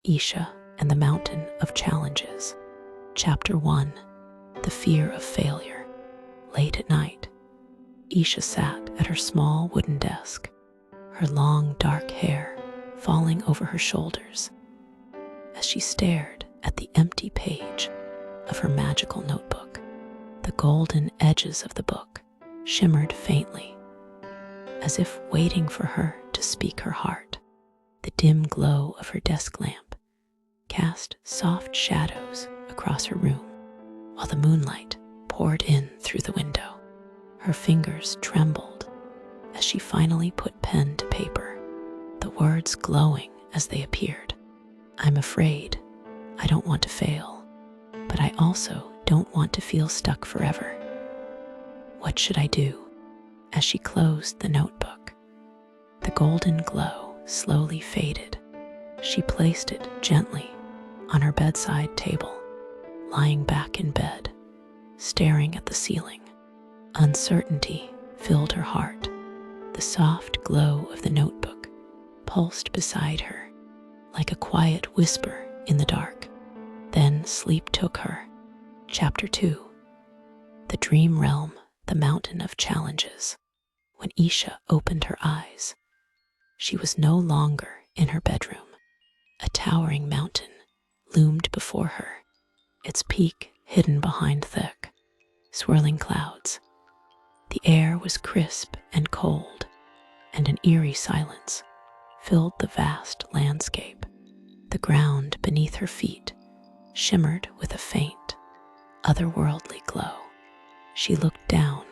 Isha and the Mountain of Challenges. Chapter 1. The Fear of Failure. Late at night, Isha sat at her small wooden desk, her long dark hair falling over her shoulders as she stared at the empty page of her magical notebook. The golden edges of the book shimmered faintly, as if waiting for her to speak her heart. The dim glow of her desk lamp cast soft shadows across her room, while the moonlight poured in through the window. Her fingers trembled as she finally put pen to paper, the words glowing as they appeared. "I'm afraid. I don't want to fail, but I also don't want to feel stuck forever. What should I do?" As she closed the notebook, the golden glow slowly faded. She placed it gently on her bedside table, lying back in bed, staring at the ceiling. Uncertainty filled her heart. The soft glow of the notebook pulsed beside her like a quiet whisper in the dark. Then sleep took her. Chapter 2. The Dream Realm, the Mountain of Challenges. When Isha opened her eyes, she was no longer in her bedroom. A towering mountain loomed before her, its peak hidden behind thick, swirling clouds. The air was crisp and cold, and an eerie silence filled the vast landscape. The ground beneath her feet shimmered with a faint, otherworldly glow. She looked down.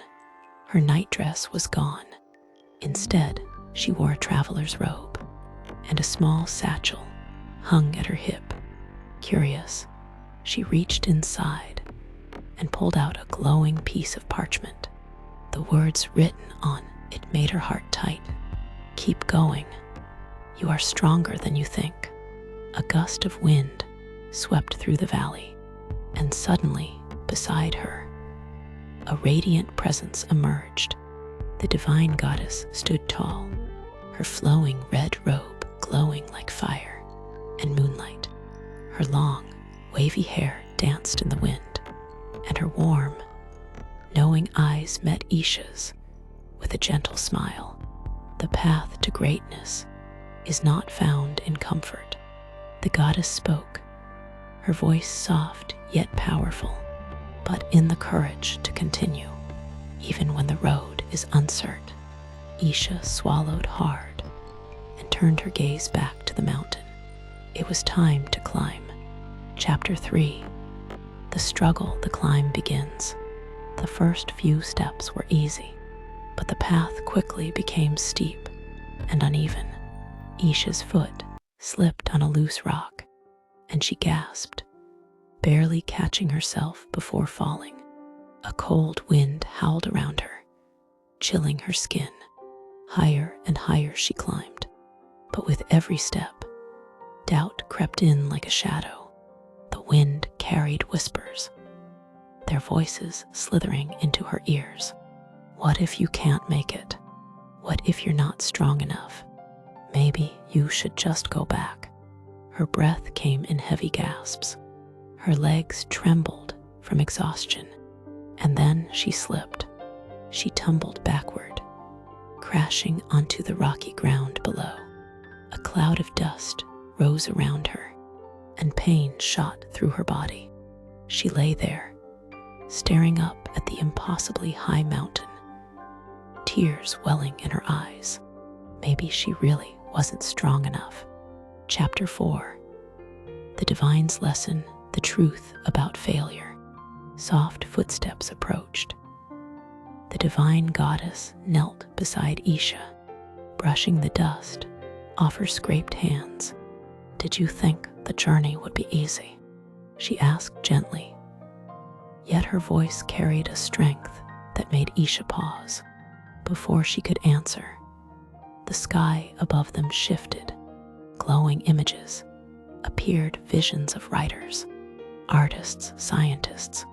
Her nightdress was gone. Instead, she wore a traveler's robe, and a small satchel hung at her hip. Curious, she reached inside and pulled out a glowing piece of parchment. The words written on it made her heart tight. "Keep going. You are stronger than you think." A gust of wind swept through the valley, and suddenly, beside her, a radiant presence emerged. The divine goddess stood tall, her flowing red robe glowing like fire and moonlight. Her long, wavy hair danced in the wind, and her warm, knowing eyes met Isha's with a gentle smile. "The path to greatness is not found in comfort," the goddess spoke, her voice soft yet powerful, "but in the courage to continue, even when the road is uncertain." Isha swallowed hard and turned her gaze back to the mountain. It was time to climb. Chapter 3. The struggle the climb begins. The first few steps were easy, but the path quickly became steep and uneven. Isha's foot slipped on a loose rock, and she gasped, barely catching herself before falling. A cold wind howled around her, chilling her skin. Higher and higher she climbed, but with every step, doubt crept in like a shadow. The wind carried whispers, their voices slithering into her ears. "What if you can't make it? What if you're not strong enough? Maybe you should just go back." Her breath came in heavy gasps. Her legs trembled from exhaustion, and then she slipped. She tumbled backward, crashing onto the rocky ground below. A cloud of dust rose around her, and pain shot through her body. She lay there, staring up at the impossibly high mountain, tears welling in her eyes. Maybe she really wasn't strong enough. Chapter 4. The Divine's Lesson, the Truth About Failure. Soft footsteps approached. The divine goddess knelt beside Isha, brushing the dust off her scraped hands. "Did you think the journey would be easy?" she asked gently. Yet her voice carried a strength that made Isha pause. Before she could answer, the sky above them shifted. Glowing images appeared, visions of writers, artists, scientists,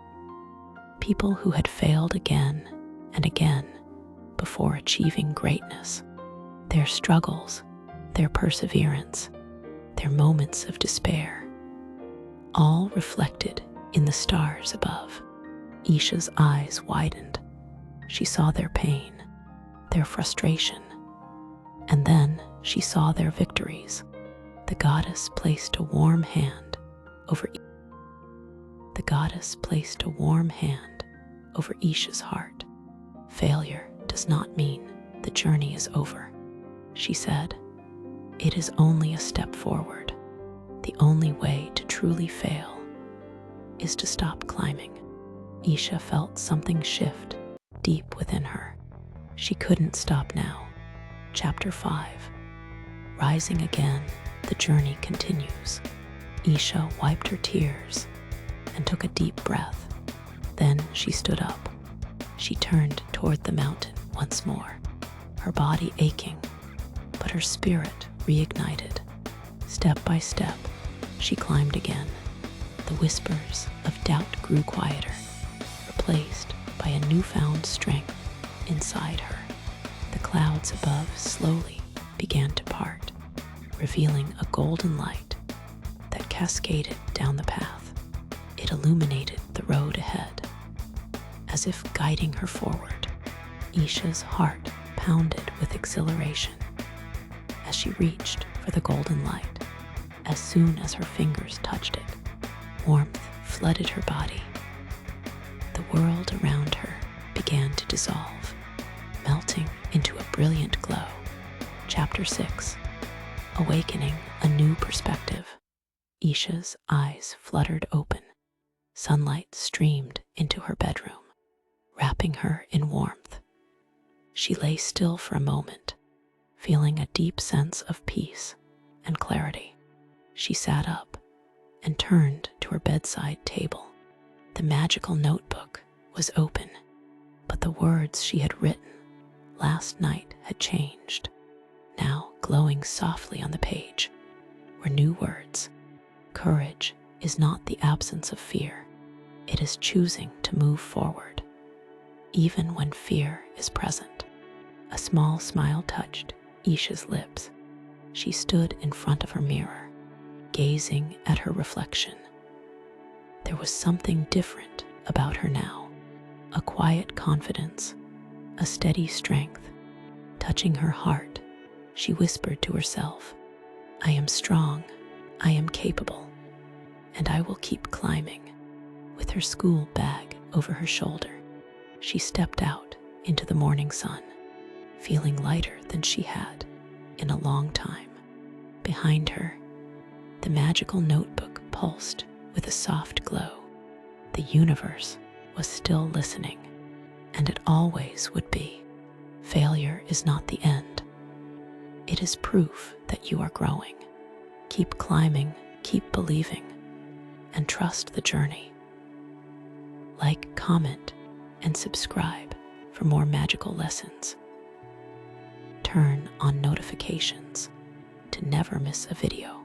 people who had failed again and again before achieving greatness. Their struggles, their perseverance, their moments of despair, all reflected in the stars above. Isha's eyes widened. She saw their pain, their frustration, and then she saw their victories. The goddess placed a warm hand over Isha's heart. Failure does not mean the journey is over, she said. It is only a step forward. The only way to truly fail is to stop climbing. Isha felt something shift deep within her. She couldn't stop now. Chapter 5. Rising again, the journey continues. Isha wiped her tears and took a deep breath. Then she stood up. She turned toward the mountain once more, her body aching, but her spirit reignited. Step by step, she climbed again. The whispers of doubt grew quieter, replaced by a newfound strength inside her. The clouds above slowly began to part, revealing a golden light that cascaded down the path. It illuminated the road ahead, as if guiding her forward. Isha's heart pounded with exhilaration as she reached for the golden light. As soon as her fingers touched it, warmth flooded her body. The world around her began to dissolve, melting into a brilliant glow. Chapter 6. Awakening a new perspective. Isha's eyes fluttered open. Sunlight streamed into her bedroom, wrapping her in warmth. She lay still for a moment, feeling a deep sense of peace and clarity. She sat up and turned to her bedside table. The magical notebook was open, but the words she had written last night had changed. Now, glowing softly on the page, were new words. Courage is not the absence of fear. It is choosing to move forward, even when fear is present. A small smile touched Isha's lips. She stood in front of her mirror, gazing at her reflection. There was something different about her now, a quiet confidence, a steady strength. Touching her heart, she whispered to herself, "I am strong, I am capable, and I will keep climbing." With her school bag over her shoulder, she stepped out into the morning sun, feeling lighter than she had in a long time. Behind her, the magical notebook pulsed with a soft glow. The universe was still listening, and it always would be. Failure is not the end. It is proof that you are growing. Keep climbing, keep believing, and trust the journey. Like, comment, and subscribe for more magical lessons. Turn on notifications to never miss a video.